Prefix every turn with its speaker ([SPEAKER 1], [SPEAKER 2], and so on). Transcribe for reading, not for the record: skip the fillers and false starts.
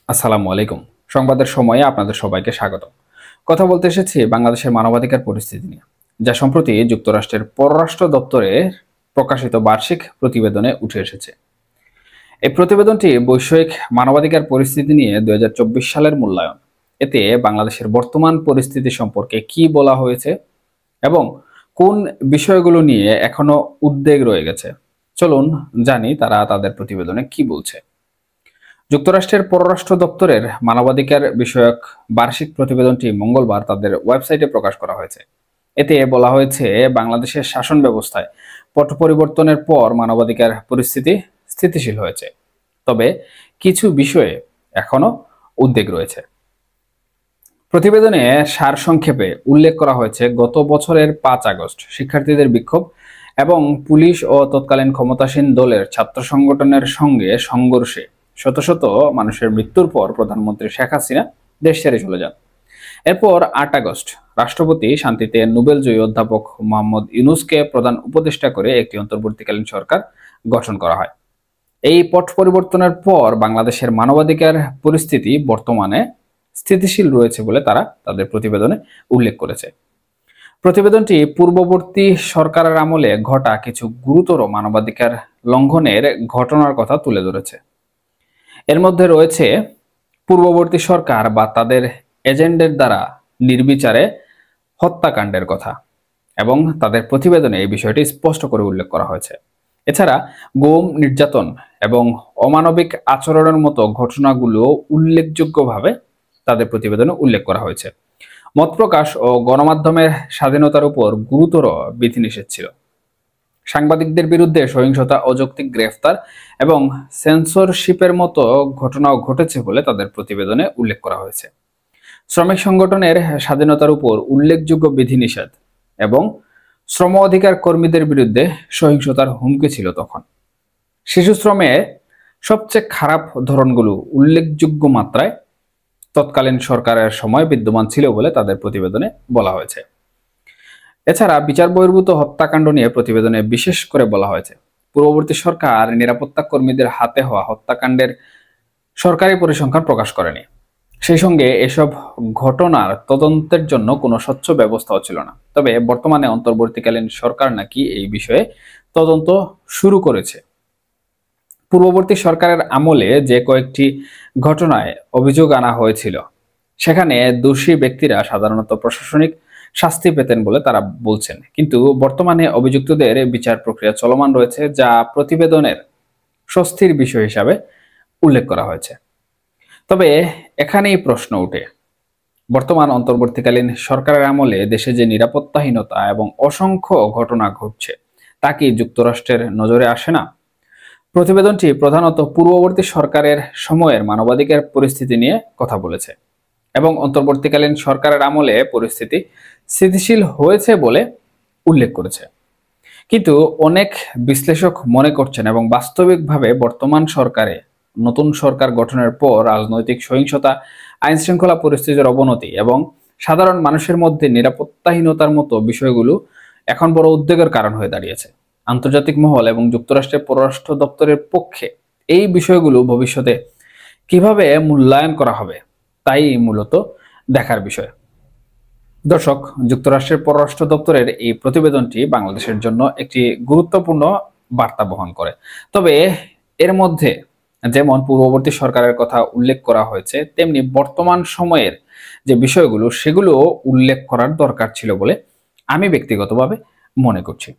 [SPEAKER 1] আসসালামু আলাইকুম। সংবাদের সময়ে আপনাদের সবাইকে স্বাগত। কথা বলতে এসেছি বাংলাদেশের মানবাধিকার পরিস্থিতি নিয়ে, যা সম্প্রতি যুক্তরাষ্ট্রের পররাষ্ট্র দপ্তরে প্রকাশিত বার্ষিক প্রতিবেদনে উঠে এসেছে। এই প্রতিবেদনটি বৈষয়িক মানবাধিকার পরিস্থিতি নিয়ে 2024 সালের মূল্যায়ন। এতে বাংলাদেশের বর্তমান পরিস্থিতি সম্পর্কে কি বলা হয়েছে এবং কোন বিষয়গুলো নিয়ে এখনো উদ্বেগ রয়ে গেছে, চলুন জানি তারা তাদের প্রতিবেদনে কি বলছে। যুক্তরাষ্ট্রের পররাষ্ট্র দপ্তরের মানবাধিকার বিষয়ক বার্ষিক প্রতিবেদনটি মঙ্গলবার তাদের ওয়েবসাইটে প্রকাশ করা হয়েছে। এতে বলা হয়েছে, বাংলাদেশের শাসন ব্যবস্থায় পট পরিবর্তনের পর মানবাধিকার পরিস্থিতি স্থিতিশীল হয়েছে, তবে কিছু বিষয়ে এখনো উদ্বেগ রয়েছে। প্রতিবেদনে সারসংক্ষেপে উল্লেখ করা হয়েছে, গত বছরের 5 আগস্ট শিক্ষার্থীদের বিক্ষোভ এবং পুলিশ ও তৎকালীন ক্ষমতাসীন দলের ছাত্র সংগঠনের সঙ্গে সংঘর্ষে শত শত মানুষের মৃত্যুর পর প্রধানমন্ত্রী শেখ হাসিনা দেশ ছেড়ে চলে যান। এরপর 8 আগস্ট রাষ্ট্রপতি শান্তিতে নোবেলজয়ী অধ্যাপক মোহাম্মদ ইউনূসকে প্রধান উপদেষ্টা করে একটি অন্তর্বর্তীকালীন সরকার গঠন করা হয়। এই পট পরিবর্তনের পর বাংলাদেশের মানবাধিকার পরিস্থিতি বর্তমানে স্থিতিশীল রয়েছে বলে তারা তাদের প্রতিবেদনে উল্লেখ করেছে। প্রতিবেদনটি পূর্ববর্তী সরকারের আমলে ঘটা কিছু গুরুতর মানবাধিকার লঙ্ঘনের ঘটনার কথা তুলে ধরেছে। এর মধ্যে রয়েছে পূর্ববর্তী সরকার বা তাদের এজেন্টের দ্বারা নির্বিচারে হত্যাকাণ্ডের কথা, এবং তাদের প্রতিবেদনে এই বিষয়টি স্পষ্ট করে উল্লেখ করা হয়েছে। এছাড়া গুম, নির্যাতন এবং অমানবিক আচরণের মতো ঘটনাগুলো উল্লেখযোগ্যভাবে তাদের প্রতিবেদনে উল্লেখ করা হয়েছে। মত প্রকাশ ও গণমাধ্যমের স্বাধীনতার উপর গুরুতর বিধিনিষেধ ছিল। সাংবাদিকদের বিরুদ্ধে সহিংসতা, অযৌক্তিক গ্রেফতার এবং সেন্সরশিপের মতো ঘটনাও ঘটেছে বলে তাদের প্রতিবেদনে উল্লেখ করা হয়েছে। শ্রমিক সংগঠনের স্বাধীনতার উপর উল্লেখযোগ্য বিধিনিষেধ এবং শ্রম অধিকার কর্মীদের বিরুদ্ধে সহিংসতার হুমকি ছিল তখন। শিশু শ্রমের সবচেয়ে খারাপ ধরনগুলো উল্লেখযোগ্য মাত্রায় তৎকালীন সরকারের সময় বিদ্যমান ছিল বলে তাদের প্রতিবেদনে বলা হয়েছে। এছাড়া বিচার বহির্ভূত হত্যাকাণ্ড নিয়ে প্রতিবেদনে বিশেষ করে বলা হয়েছে, পূর্ববর্তী সরকার নিরাপত্তা কর্মীদের হাতে হওয়া হত্যাকাণ্ডের সরকারি পরিসংখ্যান প্রকাশ করেনি। সেই সঙ্গে এসব ঘটনার তদন্তের জন্য কোনো স্বচ্ছ ব্যবস্থাও ছিল না। তবে বর্তমানে অন্তর্বর্তীকালীন সরকার নাকি এই বিষয়ে তদন্ত শুরু করেছে। পূর্ববর্তী সরকারের আমলে যে কয়েকটি ঘটনায় অভিযোগ আনা হয়েছিল, সেখানে দোষী ব্যক্তিরা সাধারণত প্রশাসনিক শাস্তি পেতেন বলে তারা বলছেন, কিন্তু বর্তমানে অভিযুক্তদের বিচার প্রক্রিয়া চলমান রয়েছে, যা প্রতিবেদনের স্বস্তির বিষয় হিসাবে উল্লেখ করা হয়েছে। তবে এখানেই প্রশ্ন ওঠে, বর্তমান অন্তর্বর্তীকালীন সরকারের আমলে দেশে যে নিরাপত্তাহীনতা এবং অসংখ্য ঘটনা ঘটছে, তা কি যুক্তরাষ্ট্রের নজরে আসে না? প্রতিবেদনটি প্রধানত পূর্ববর্তী সরকারের সময়ের মানবাধিকার পরিস্থিতি নিয়ে কথা বলেছে এবং অন্তর্বর্তীকালীন সরকারের আমলে পরিস্থিতি স্থিতিশীল হয়েছে বলে উল্লেখ করেছে। কিন্তু অনেক বিশ্লেষক মনে করছেন এবং বাস্তবিকভাবে বর্তমান সরকারে নতুন সরকার গঠনের পর রাজনৈতিক সহিংসতা, আইন শৃঙ্খলা পরিস্থিতির অবনতি এবং সাধারণ মানুষের মধ্যে নিরাপত্তাহীনতার মতো বিষয়গুলো এখন বড় উদ্বেগের কারণ হয়ে দাঁড়িয়েছে। আন্তর্জাতিক মহল এবং যুক্তরাষ্ট্রের পররাষ্ট্র দপ্তরের পক্ষে এই বিষয়গুলো ভবিষ্যতে কিভাবে মূল্যায়ন করা হবে, তাই মূলত দেখার বিষয়। দর্শক, যুক্তরাষ্ট্রের পররাষ্ট্র দপ্তরের এই প্রতিবেদনটি বাংলাদেশের জন্য একটি গুরুত্বপূর্ণ বার্তা বহন করে। তবে এর মধ্যে যেমন পূর্ববর্তী সরকারের কথা উল্লেখ করা হয়েছে, তেমনি বর্তমান সময়ের যে বিষয়গুলো, সেগুলো উল্লেখ করার দরকার ছিল বলে আমি ব্যক্তিগতভাবে মনে করছি।